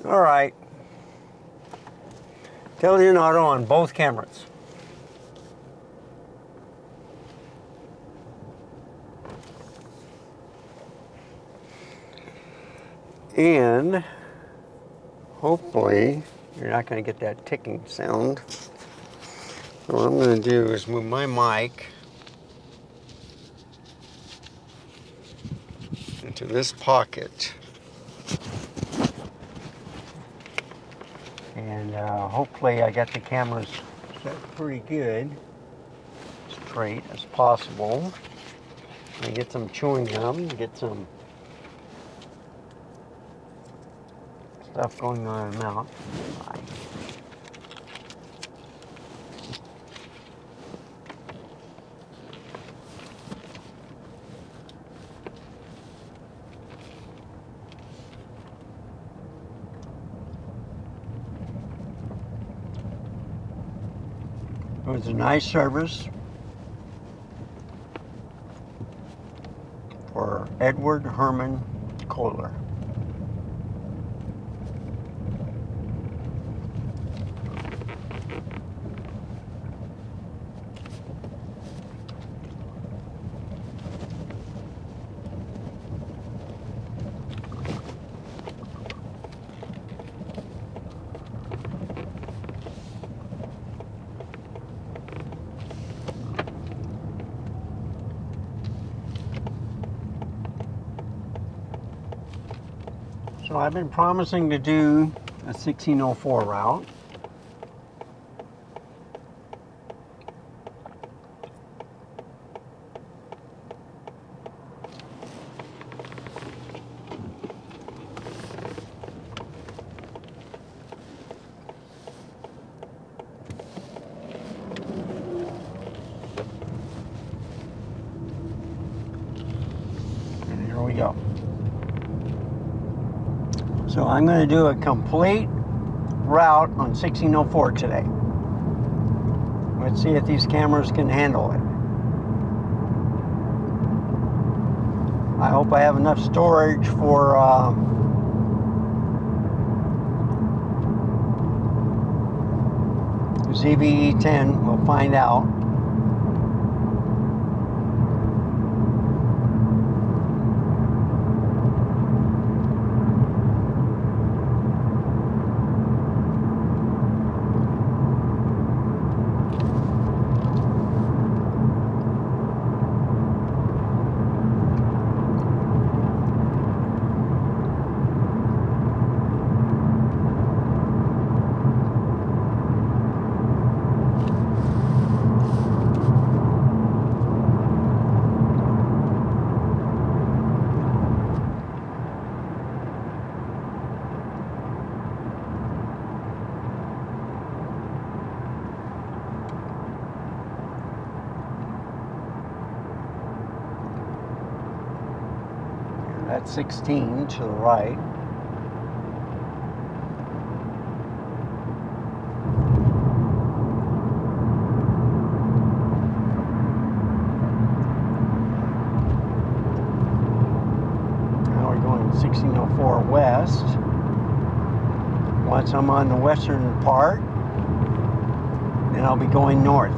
All right. Television auto on both cameras. And hopefully you're not going to get that ticking sound. So what I'm going to do is move my mic into this pocket. And hopefully I got the cameras set pretty good, straight as possible. And get some chewing gum, get some stuff going on in my mouth. It was a nice service for Edward Herman Kohler. So I've been promising to do a 1604 route. And here we go. So I'm going to do a complete route on 1604 today. Let's see if these cameras can handle it. I hope I have enough storage for ZV-E10. We'll find out. That's 16 to the right. Now we're going 1604 west. Once I'm on the western part, then I'll be going north.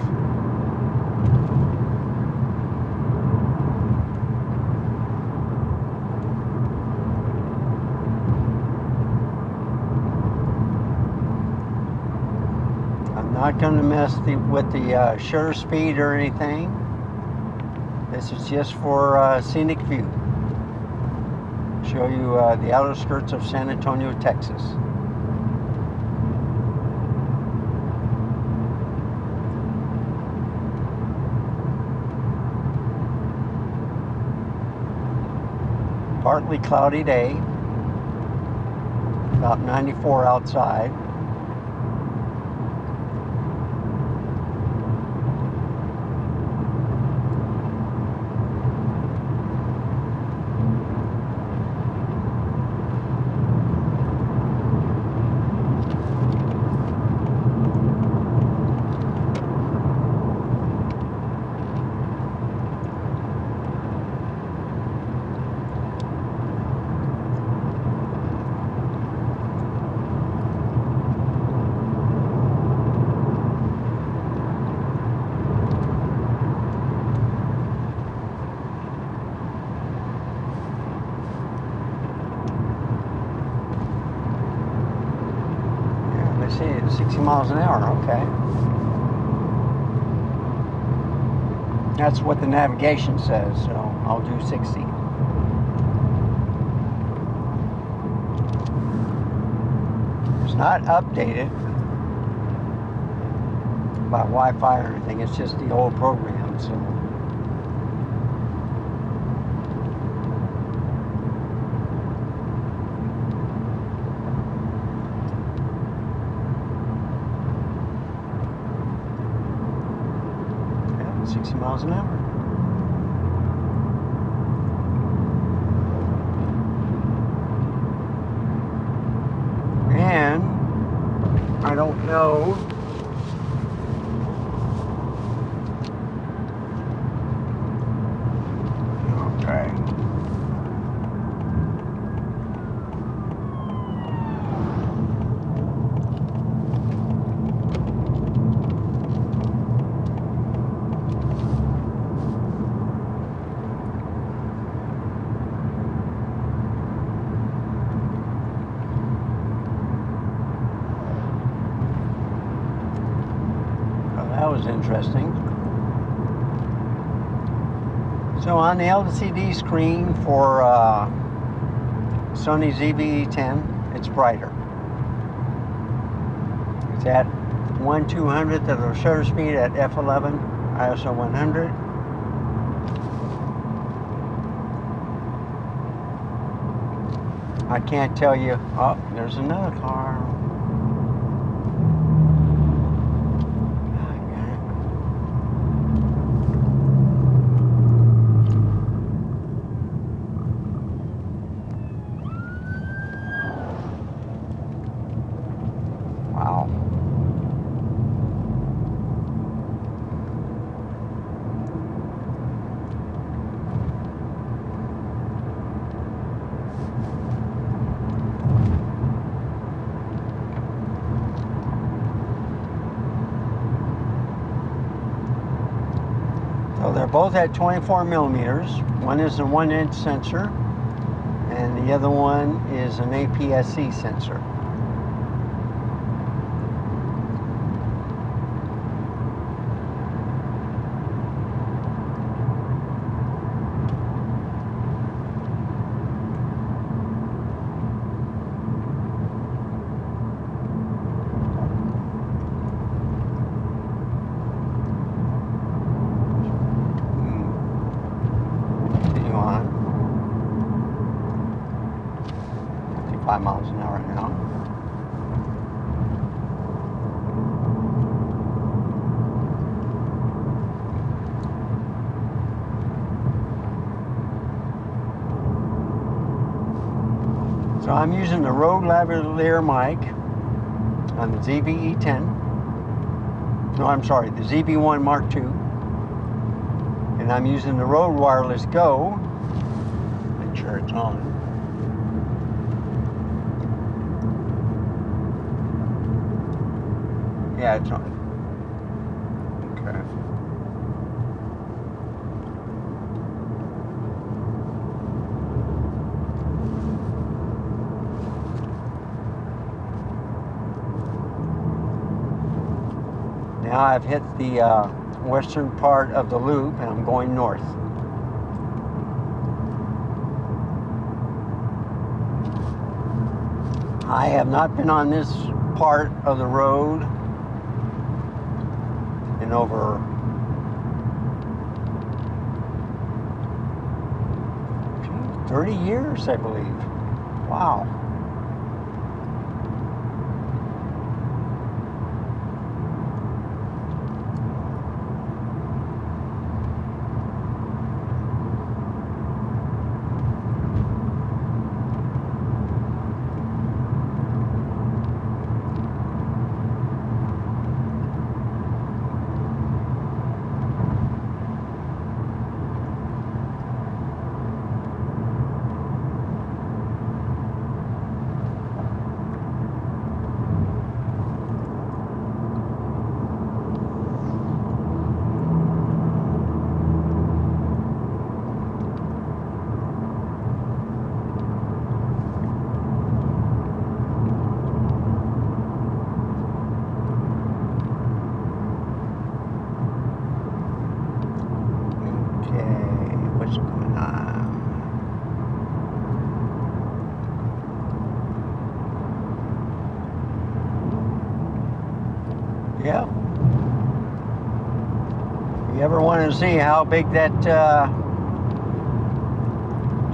Not going to mess with the shutter speed or anything. This is just for scenic view. Show you the outer skirts of San Antonio, Texas. Partly cloudy day, about 94 outside. see, 60 miles an hour, okay. That's what the navigation says, so I'll do 60. It's not updated by Wi-Fi or anything, it's just the old program, so. Yeah, 60 miles an hour. And I don't know okay. That was interesting. So on the LCD screen for Sony ZV-E10, it's brighter. It's at 1/200th of the shutter speed at f11, ISO 100. I can't tell you. Oh, there's another car. Wow. So they're both at 24 millimeters. One is a 1-inch sensor, and the other one is an APS-C sensor. Continue on. 55 miles an hour now. So I'm using the Rode lavalier mic on the ZV-E10. No, I'm sorry, the ZV-1 Mark II. And I'm using the Rode Wireless Go. Make sure it's on. Yeah, it's on. Okay. Now I've hit the western part of the loop and I'm going north. I have not been on this part of the road in over 30 years, I believe. Wow. Yeah. If you ever want to see how big that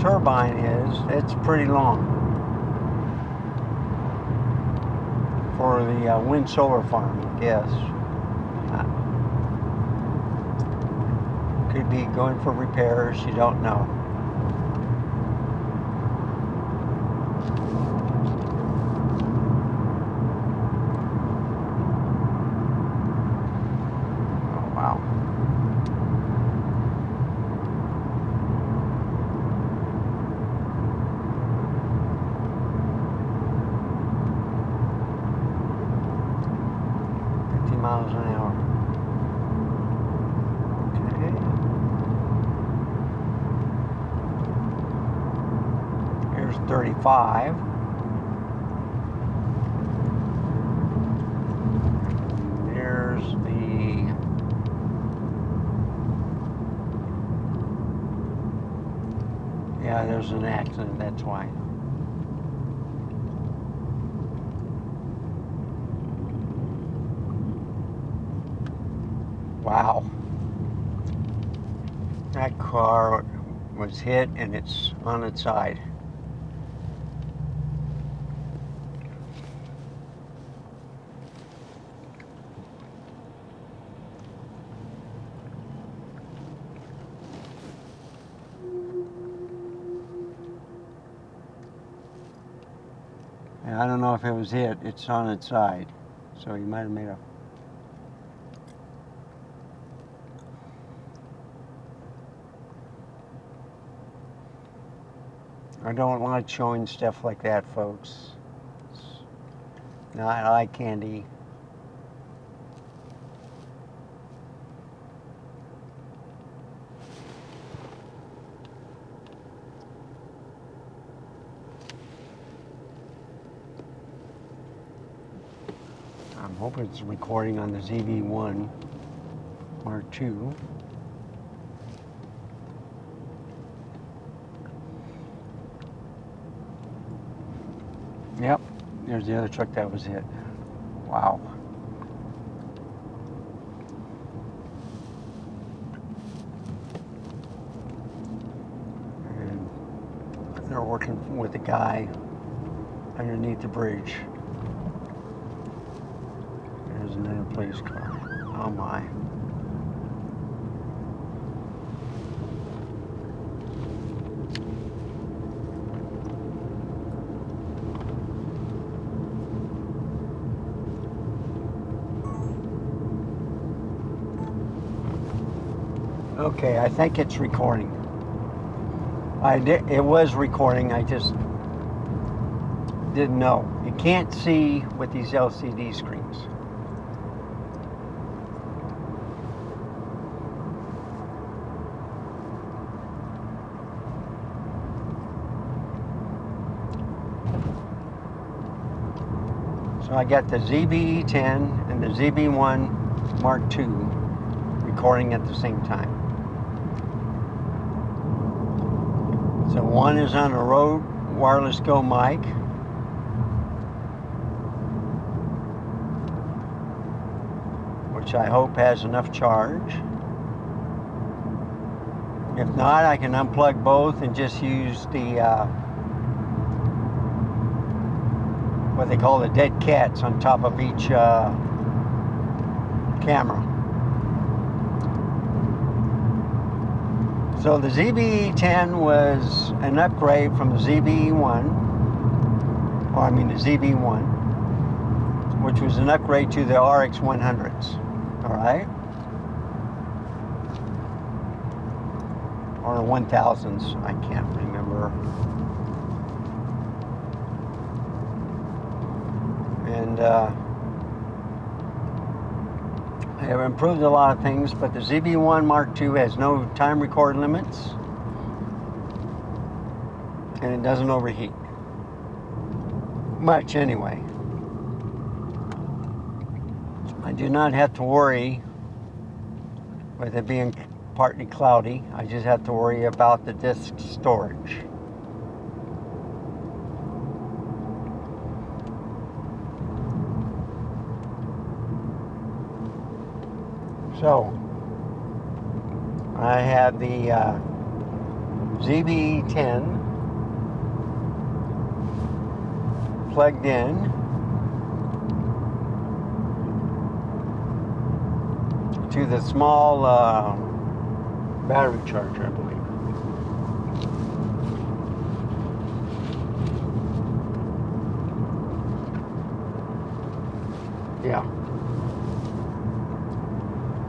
turbine is, it's pretty long for the wind solar farm, I guess. Could be going for repairs, you don't know. Oh, wow. Miles an hour. Okay. Here's 35. There's the yeah, there's an accident, that's why. Wow. That car was hit and it's on its side. And I don't know if it was hit, it's on its side. So you might have made a I don't like showing stuff like that, folks. It's not eye candy. I'm hoping it's recording on the ZV-1 Mark II. Yep, there's the other truck that was hit. Wow. And they're working with the guy underneath the bridge. There's another police car. Oh my. Okay, I think it's recording. It was recording, I just didn't know. You can't see with these LCD screens. So I got the ZV-E10 and the ZV-1 Mark II recording at the same time. So one is on a Rode Wireless Go mic. Which I hope has enough charge. If not, I can unplug both and just use the what they call the dead cats on top of each camera. So the ZV-E10 was an upgrade from the ZV-E1, or I mean the ZV-1, which was an upgrade to the RX100s, all right? Or the 1000s, I can't remember. And they have improved a lot of things, but the ZV-1 Mark II has no time record limits, and it doesn't overheat. Much, anyway. I do not have to worry with it being partly cloudy. I just have to worry about the disk storage. So I have the ZV-E10 plugged in to the small battery charger, I believe. Yeah.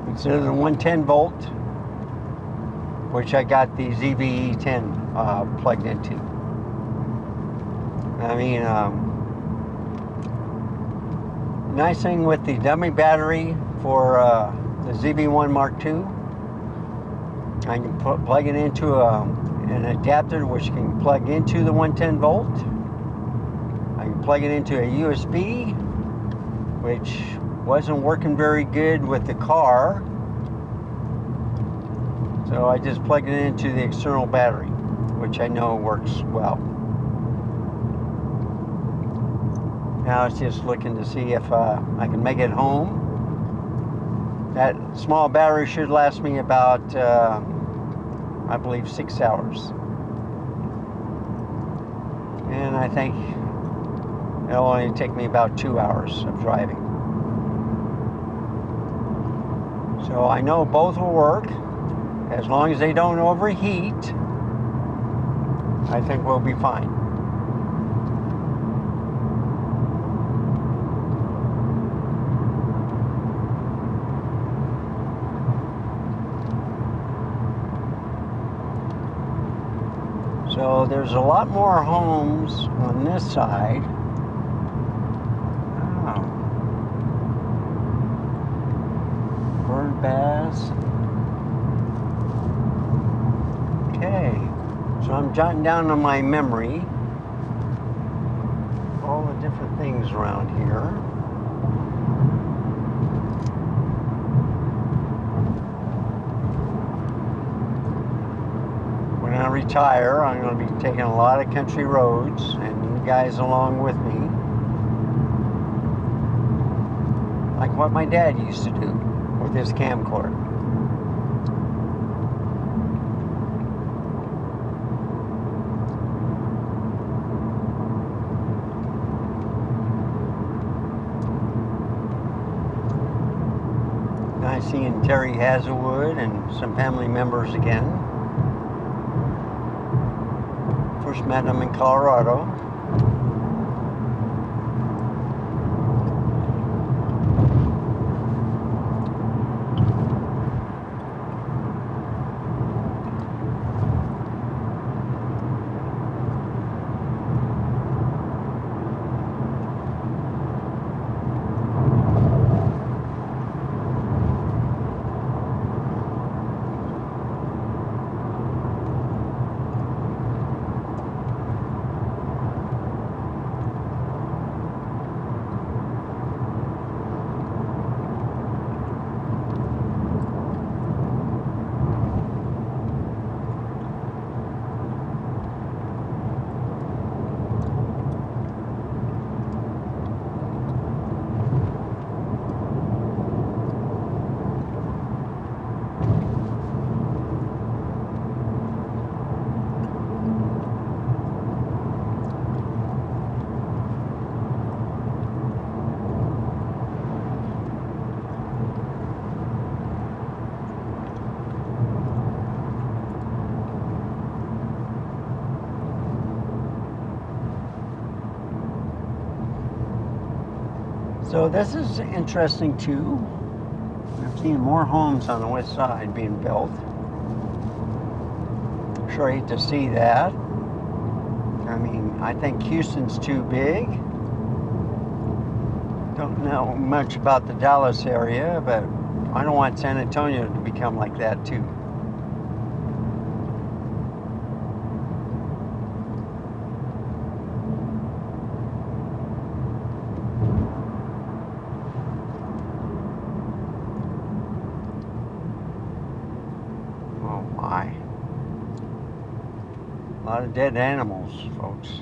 Instead of the 110 volt, which I got the ZV-E10 plugged into. I mean, nice thing with the dummy battery for the ZV-1 Mark II, I can plug it into an adapter which can plug into the 110 volt. I can plug it into a USB, which wasn't working very good with the car. So I just plugged it into the external battery, which I know works well. Now it's just looking to see if I can make it home. That small battery should last me about, I believe, 6 hours. And I think it'll only take me about 2 hours of driving. So I know both will work. As long as they don't overheat, I think we'll be fine. So there's a lot more homes on this side. Oh. Bird bass. Okay, so I'm jotting down on my memory all the different things around here. When I retire, I'm going to be taking a lot of country roads, and you guys along with me. Like what my dad used to do with his camcorder. Nice seeing Terry Hazelwood and some family members again. First met him in Colorado. So this is interesting too. I've seen more homes on the west side being built. Sure hate to see that. I mean, I think Houston's too big. Don't know much about the Dallas area, but I don't want San Antonio to become like that too. Oh my. A lot of dead animals, folks.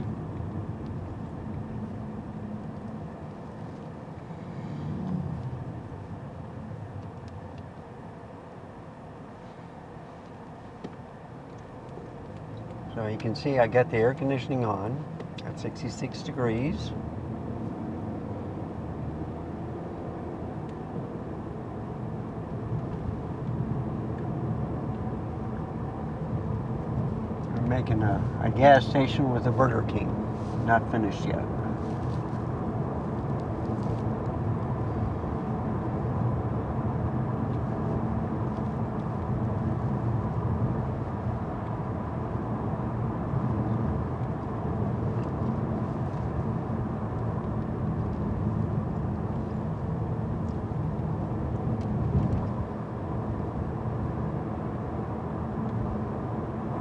So you can see I got the air conditioning on at 66 degrees. I'm making a gas station with a Burger King. Not finished yet.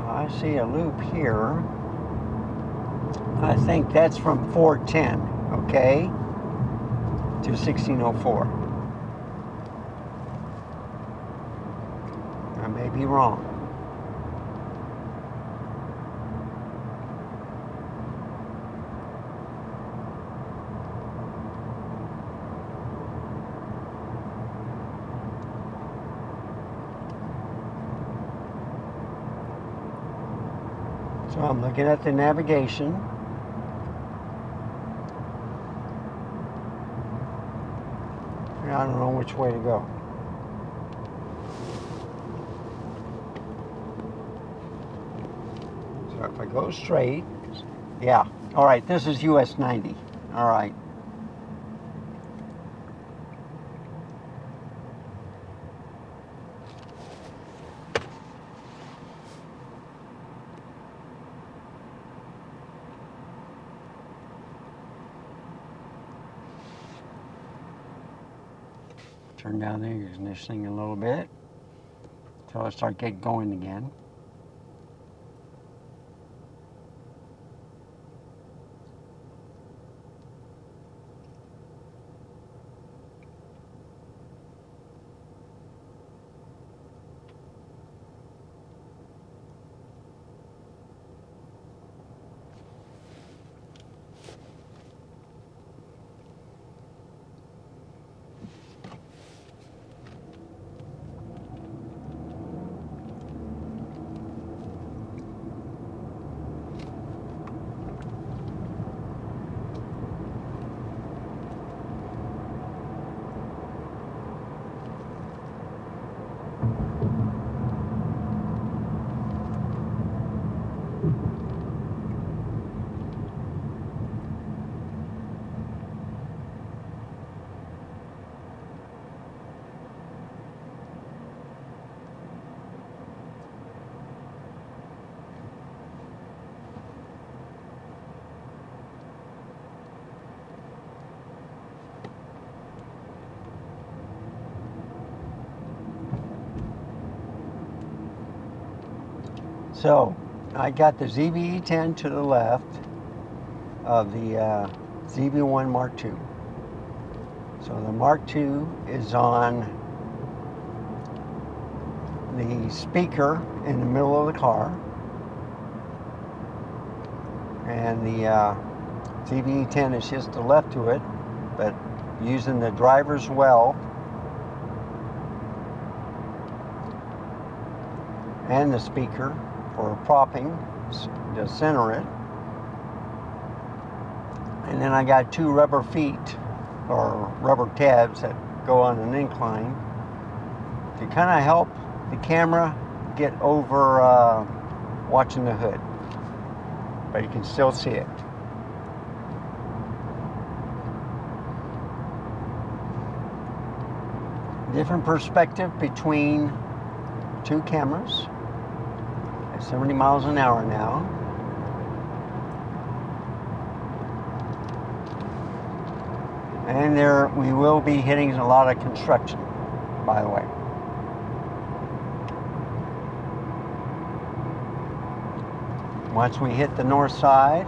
I see a loop here. I think that's from 410, okay, to 1604. I may be wrong. So I'm looking at the navigation. I don't know which way to go. So if I go straight, yeah. All right, this is US 90. All right. Turn down the air conditioning a little bit until I start getting going again. So I got the ZV-E10 to the left of the ZV-1 Mark II. So the Mark II is on the speaker in the middle of the car, and the ZV-E10 is just to the left to it, but using the driver's well and the speaker for propping to center it. And then I got two rubber feet or rubber tabs that go on an incline to kind of help the camera get over watching the hood, but you can still see it. Different perspective between two cameras at 70 miles an hour now. And there we will be hitting a lot of construction, by the way. Once we hit the north side,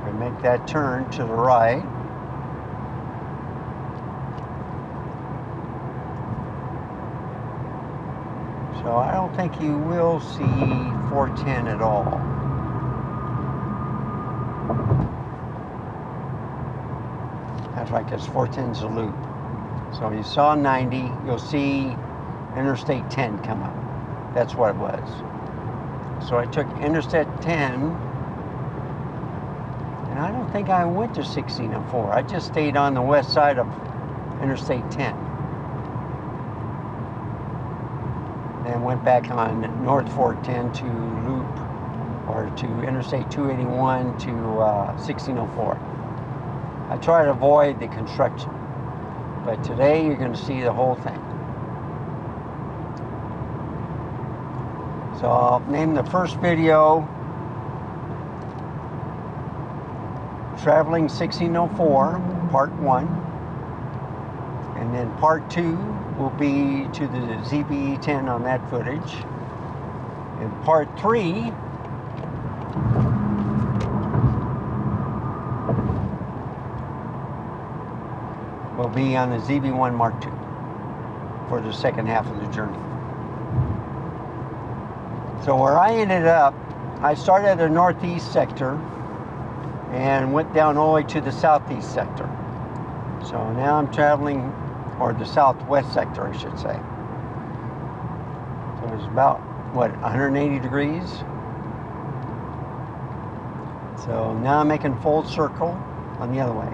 we make that turn to the right. So I don't think you will see 410 at all. That's right, because 410's a loop. So you saw 90, you'll see Interstate 10 come up. That's what it was. So I took Interstate 10, and I don't think I went to 1604. I just stayed on the west side of Interstate 10. And went back on North 410 to loop, or to Interstate 281 to 1604. I try to avoid the construction, but today you're going to see the whole thing. So I'll name the first video Traveling 1604 Part 1, and then Part 2 will be to the ZV-E10 on that footage, and Part 3 will be on the ZV-1 Mark II for the second half of the journey. So where I ended up, I started at the northeast sector and went down all the way to the southeast sector. So now I'm traveling, or the southwest sector, I should say. So it's about, what, 180 degrees? So now I'm making full circle on the other way.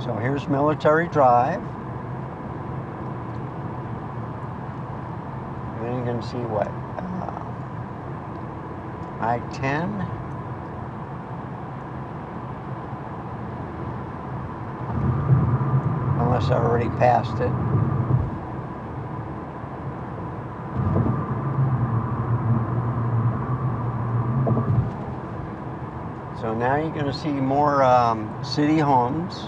So here's Military Drive. And then you're going to see what? I-10. Unless I already passed it. So now you're going to see more city homes.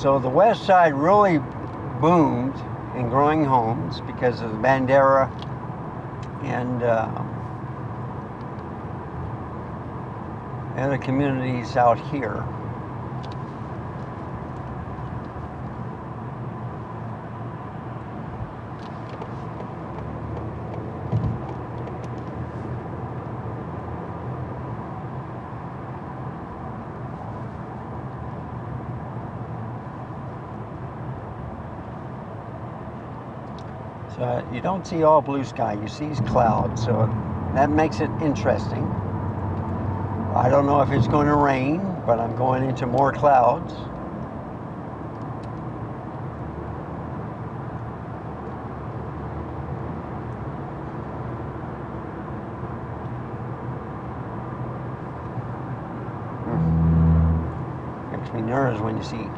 So the west side really boomed in growing homes because of the Bandera and other communities out here. So you don't see all blue sky, you see clouds, so that makes it interesting. I don't know if it's going to rain, but I'm going into more clouds. Makes me nervous when you see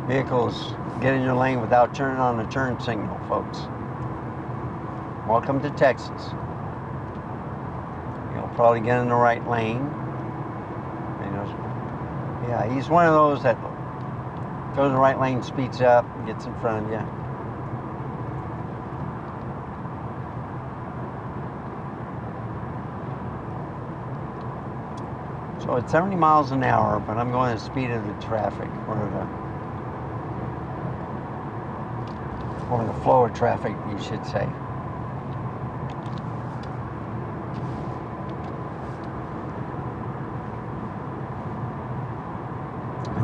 vehicles get in your lane without turning on the turn signal, folks. Welcome to Texas. You'll probably get in the right lane. Yeah, he's one of those that goes in the right lane, speeds up, and gets in front of you. So it's 70 miles an hour, but I'm going the speed of the traffic, or the flow of traffic, you should say.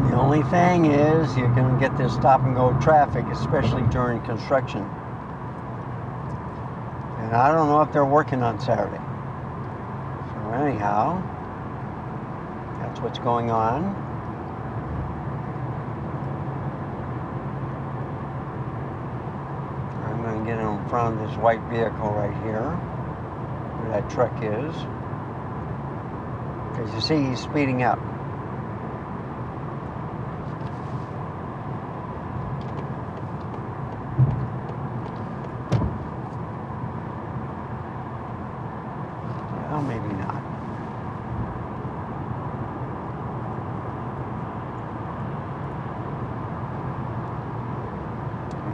The only thing is, you're going to get this stop and go traffic, especially during construction. And I don't know if they're working on Saturday. So anyhow, that's what's going on. I'm going to get in front of this white vehicle right here, where that truck is. Because you see, he's speeding up. Well, maybe not.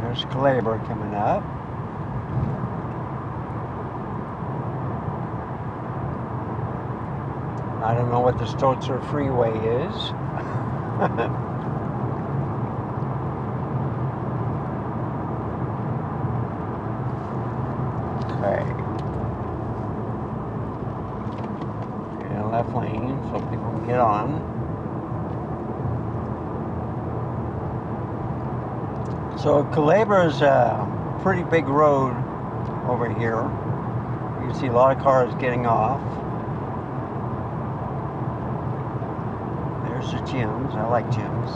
There's Calabar coming up. I don't know what the Stotzer Freeway is. Okay. Yeah, left lane so people can get on. So Calabar's pretty big road over here. You can see a lot of cars getting off. There's the gyms. I like gyms.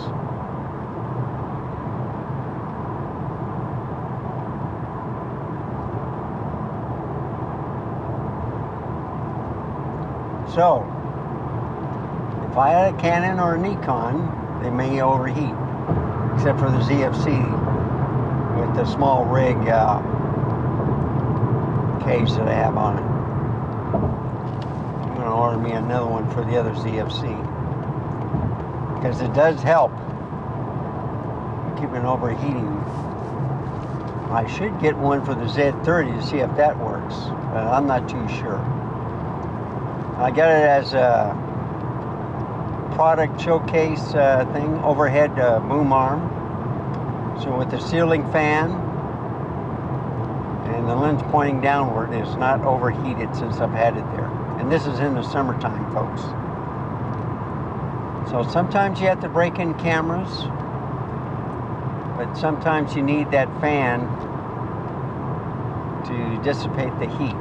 So, if I had a Canon or a Nikon, they may overheat, except for the ZFC with the small rig cage that I have on it. I'm going to order me another one for the other ZFC, because it does help keeping overheating. I should get one for the Z30 to see if that works, but I'm not too sure. I got it as a product showcase thing, overhead boom arm. So with the ceiling fan and the lens pointing downward, it's not overheated since I've had it there. And this is in the summertime, folks. So sometimes you have to break in cameras, but sometimes you need that fan to dissipate the heat.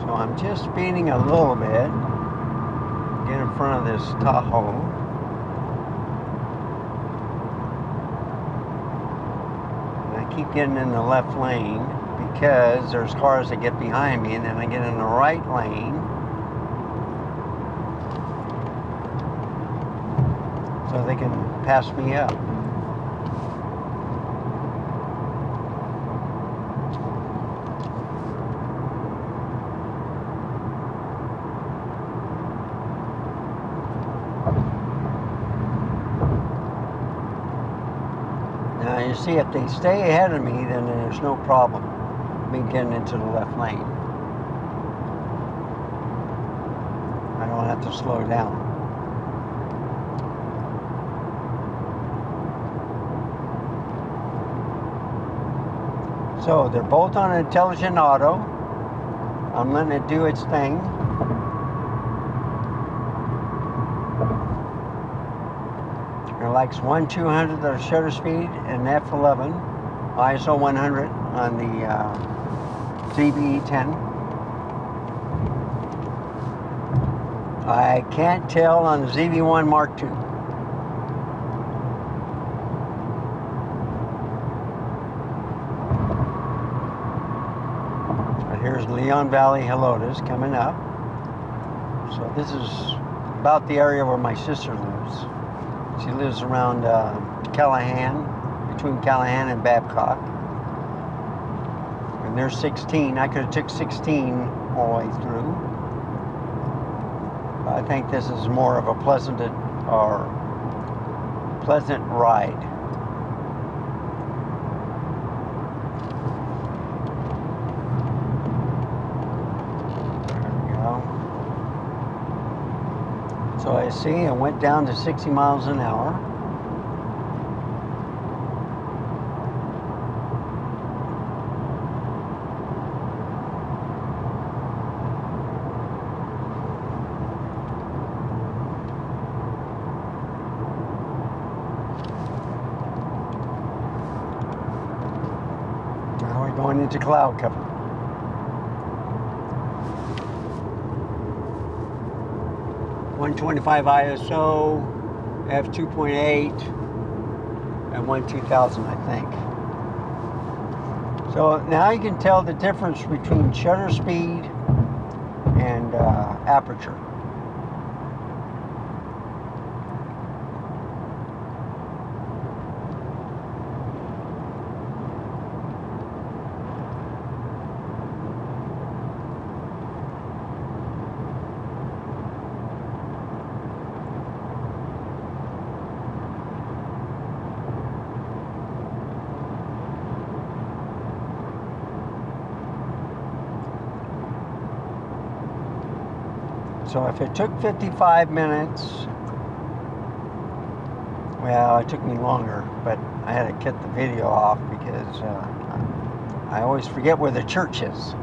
So I'm just speeding a little bit, get in front of this Tahoe. And I keep getting in the left lane because there's cars that get behind me, and then I get in the right lane. So they can pass me up. Now you see, if they stay ahead of me, then there's no problem me getting into the left lane. I don't have to slow down. So they're both on intelligent auto. I'm letting it do its thing. It likes 1/200 of the shutter speed and f11, ISO 100 on the ZV-E10. I can't tell on the ZV-1 Mark II. But here's Leon Valley Helotes coming up. So this is about the area where my sister lives. She lives around Callahan, between Callahan and Babcock. And there's 16. I could have took 16 all the way through. I think this is more of a pleasant ride. There we go. So I see it went down to 60 miles an hour. Now we're going into cloud cover. .125 ISO, f2.8, and 1/2000, I think. So now you can tell the difference between shutter speed and aperture. So if it took 55 minutes Well, it took me longer, but I had to cut the video off because I always forget where the church is.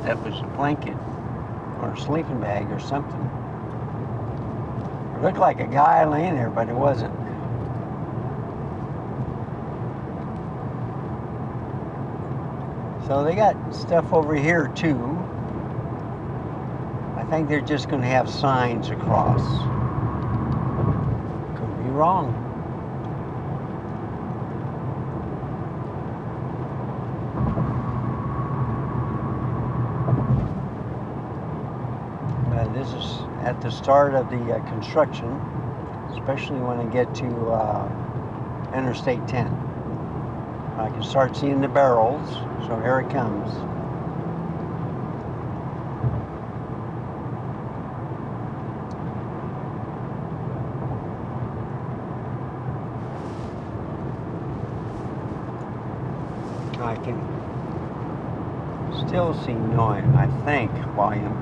That was a blanket or a sleeping bag or something. It looked like a guy laying there, but it wasn't. So they got stuff over here too. I think they're just going to have signs across. Could be wrong. This is at the start of the construction, especially when I get to Interstate 10. I can start seeing the barrels, so here it comes. I can still see noise, I think, volume.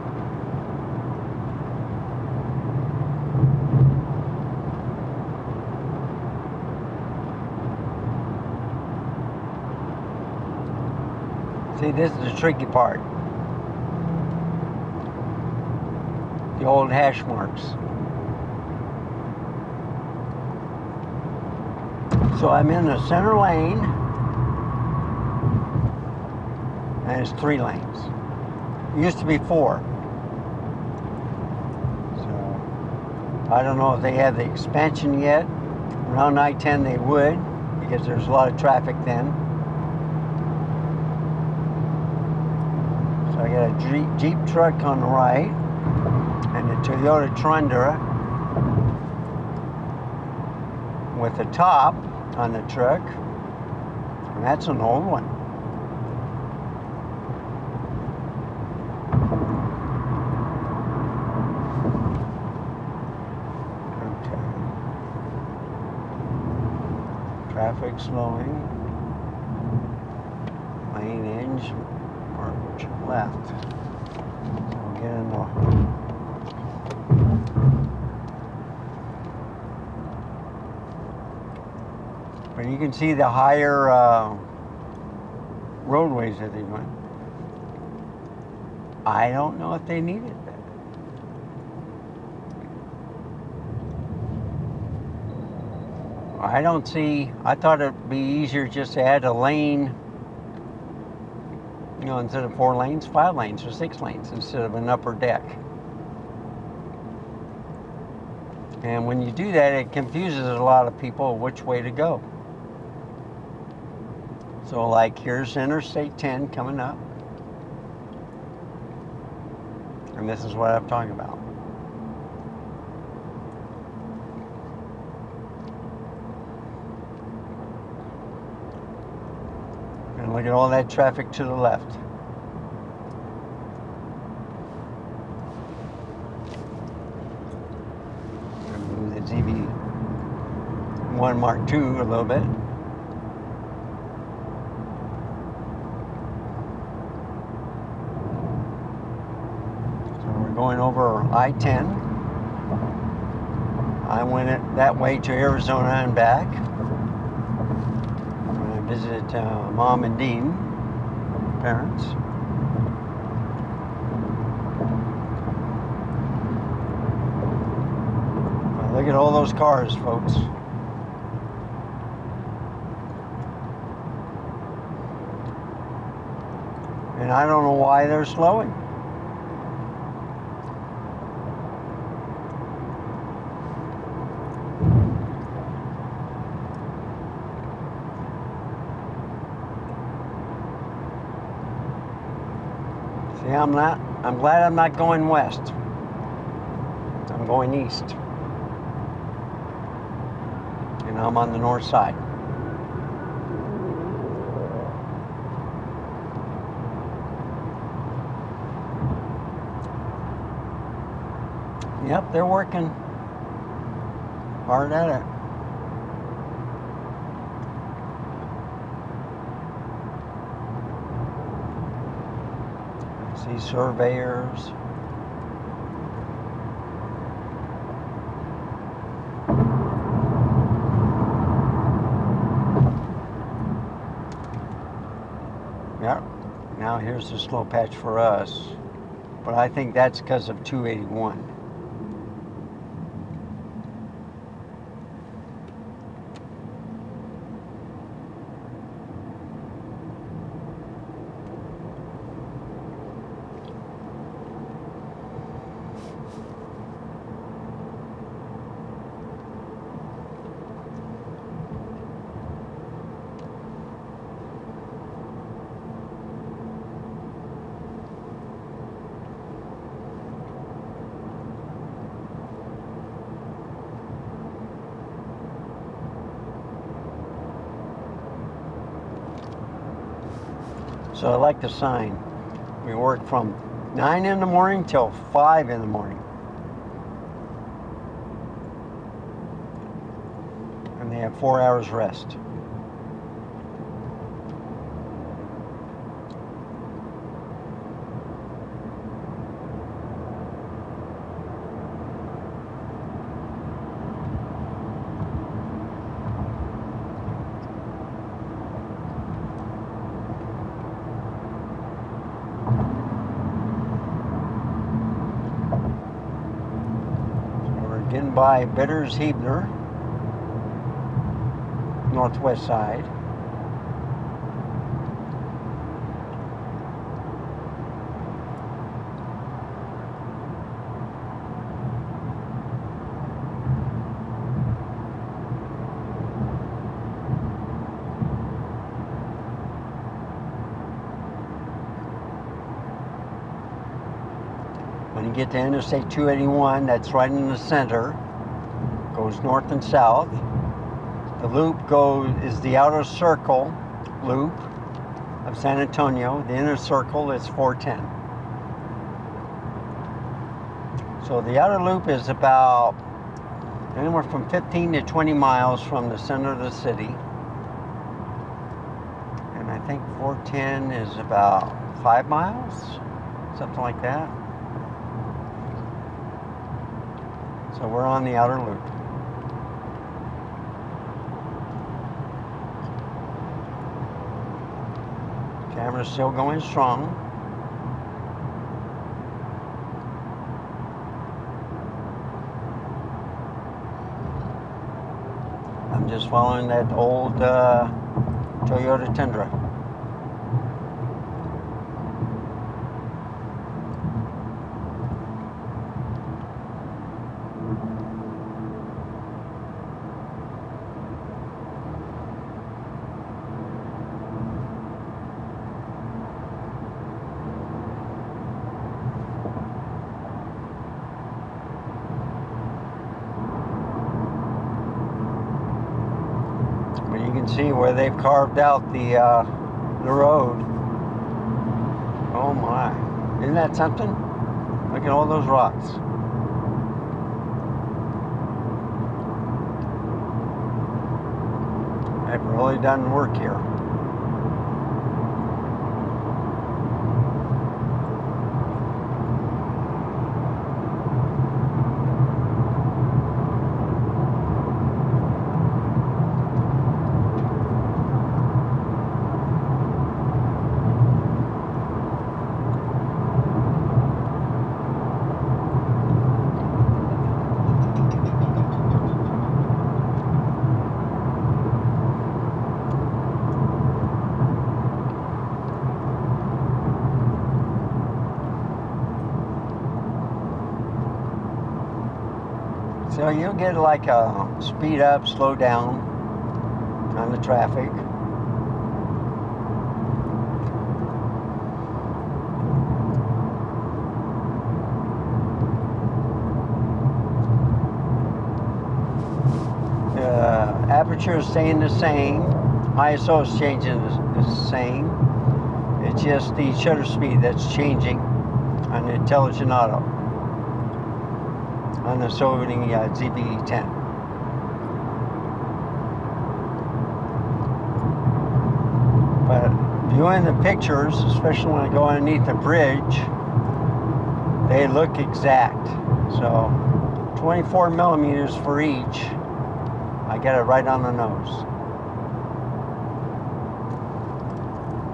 See, this is the tricky part. The old hash marks. So I'm in the center lane, and it's 3 lanes. It used to be 4. So I don't know if they have the expansion yet. Around I-10 they would, because there's a lot of traffic then. I got a Jeep truck on the right and a Toyota Tundra with a top on the truck, and that's an old one. Okay. Traffic slowing. Lane edge. Left. So we'll get in the but you can see the higher roadways that they went. I don't know if they needed that. I don't see. I thought it'd be easier just to add a lane. You know, instead of 4 lanes, 5 lanes or 6 lanes instead of an upper deck. And when you do that, it confuses a lot of people which way to go. So like here's Interstate 10 coming up. And this is what I'm talking about. And look at all that traffic to the left. Move the ZV-E10 Mark II a little bit. So we're going over I-10. I went that way to Arizona and back. Visit Mom and Dean, parents. Well, look at all those cars, folks. And I don't know why they're slowing. See, I'm glad I'm not going west. I'm going east. And I'm on the north side. Yep, they're working hard at it. I see surveyors. Yep, now here's the slow patch for us, but I think that's because of 281. So I like the sign. We work from 9 in the morning till 5 in the morning. And they have 4 hours rest. Getting by Bitters Hebner, northwest side. When you get to Interstate 281, that's right in the center, goes north and south. The loop is the outer circle loop of San Antonio. The inner circle is 410. So the outer loop is about anywhere from 15 to 20 miles from the center of the city. And I think 410 is about 5 miles, something like that. So we're on the outer loop. Camera's still going strong. I'm just following that old Toyota Tundra. You can see where they've carved out the road. Oh my, isn't that something? Look at all those rocks. They've really done work here. So you'll get like a speed up, slow down on the traffic. aperture is staying the same. ISO is changing the same. It's just the shutter speed that's changing on the Intelligent Auto on the Sony ZV-E10. But viewing the pictures, especially when I go underneath the bridge, they look exact. So 24 millimeters for each. I get it right on the nose.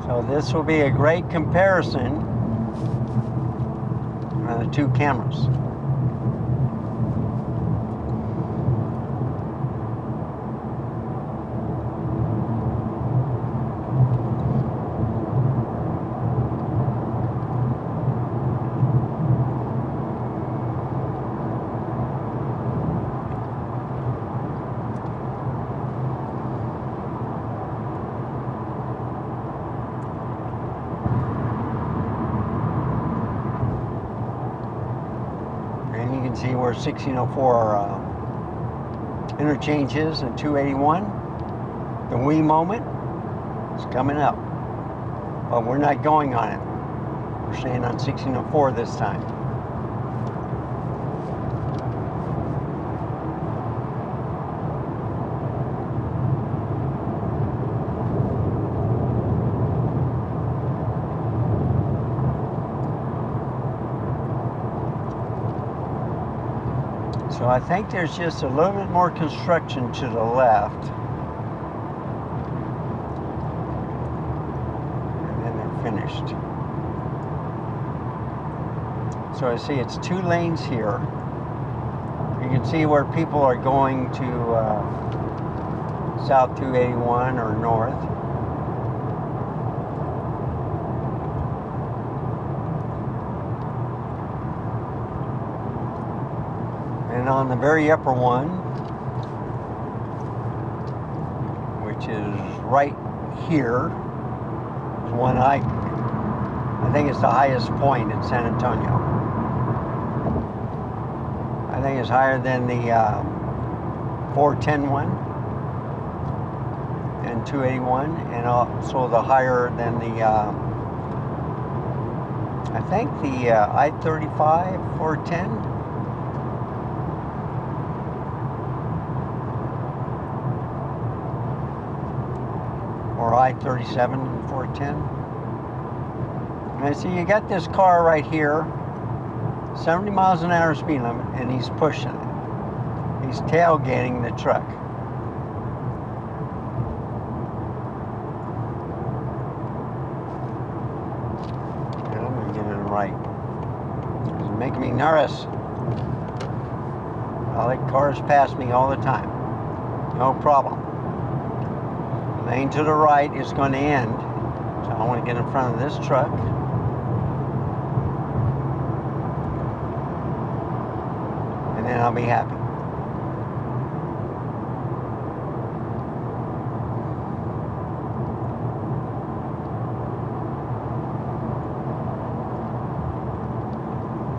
So this will be a great comparison on the two cameras. And you can see where 1604 interchanges and 281. The wee moment is coming up, but we're not going on it. We're staying on 1604 this time. So I think there's just a little bit more construction to the left. And then they're finished. So I see it's 2 lanes here. You can see where people are going to South 281 or north. And on the very upper one, which is right here, is one I think it's the highest point in San Antonio. I think it's higher than the 410 one and 281, and also the higher than the I think the I-35 410. Or I-37 and 410. And I see you got this car right here, 70 miles an hour speed limit, and he's pushing it. He's tailgating the truck. And I'm going to get it right. It's making me nervous. I let cars pass me all the time. No problem. Lane to the right is going to end, so I want to get in front of this truck. And then I'll be happy.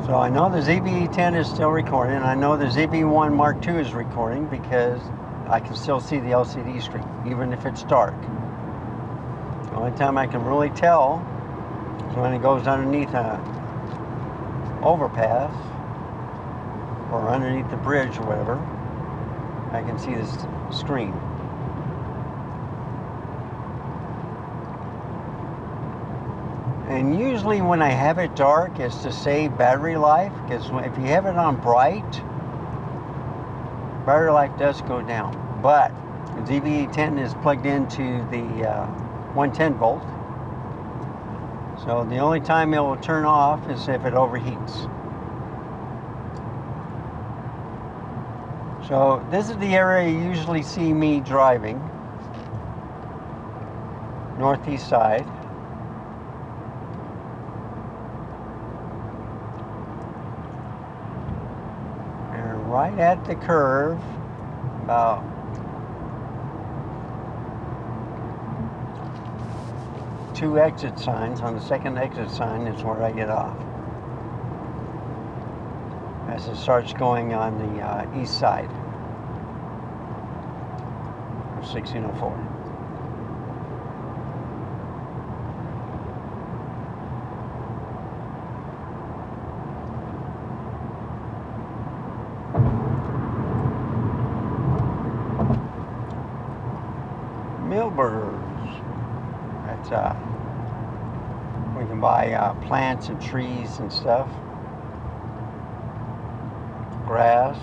So I know the ZV-E10 is still recording. I know the ZV-1 Mark II is recording because I can still see the LCD screen, even if it's dark. The only time I can really tell is when it goes underneath a overpass or underneath the bridge or whatever. I can see this screen. And usually when I have it dark, it's to save battery life, because if you have it on bright, battery life does go down. But the ZV-E10 is plugged into the 110 volt. So the only time it will turn off is if it overheats. So this is the area you usually see me driving. Northeast side. And right at the curve, about two exit signs. On the second exit sign is where I get off, as it starts going on the east side. 1604. Millburgers. That's we can buy plants and trees and stuff. Grass.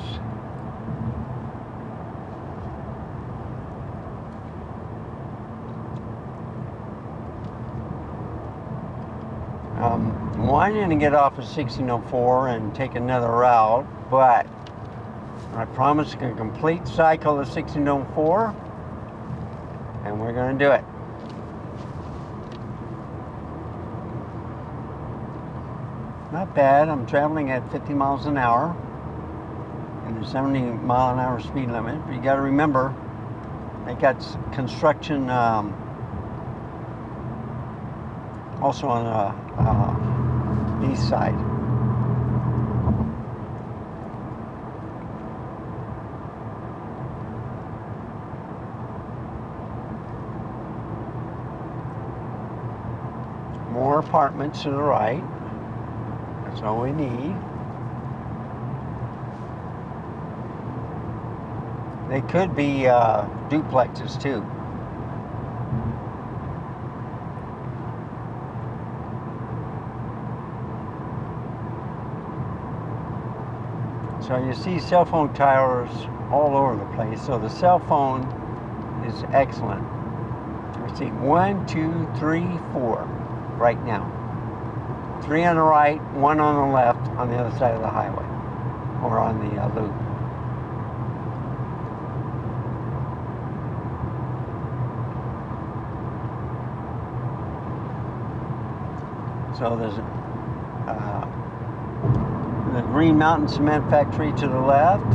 Wanting to get off of 1604 and take another route, but I promised a complete cycle of 1604, and we're going to do it. Not bad. I'm traveling at 50 miles an hour and the 70-mile-an-hour speed limit. But you got to remember, they got construction also on the east side. More apartments to the right. That's all we need. They could be duplexes too. So you see cell phone towers all over the place. So the cell phone is excellent. You see 1, 2, 3, 4 right now. 3 on the right, 1 on the left on the other side of the highway or on the loop. So there's the Green Mountain Cement Factory to the left.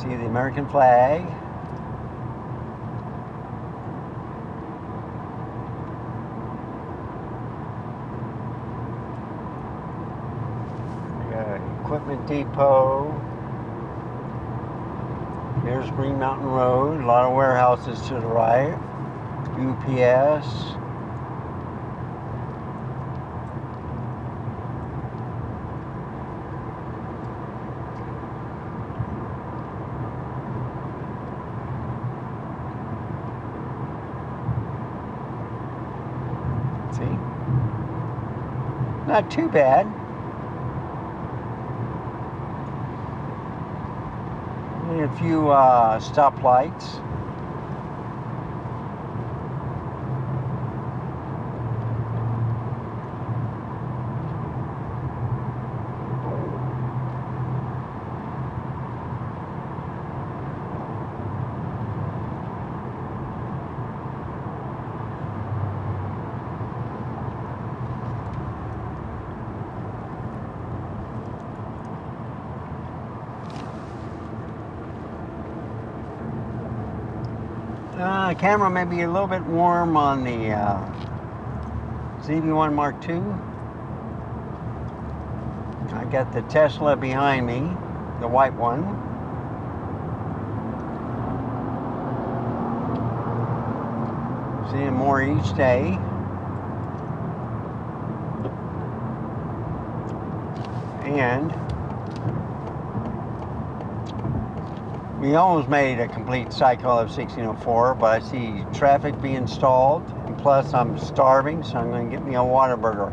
See the American flag. We got an equipment depot. Here's Green Mountain Road. A lot of warehouses to the right. UPS. See? Not too bad. Only a few stoplights. Camera may be a little bit warm on the ZV-1 Mark II. I got the Tesla behind me, the white one. Seeing more each day. And we almost made a complete cycle of 1604, but I see traffic being stalled, and plus I'm starving, so I'm going to get me a Whataburger.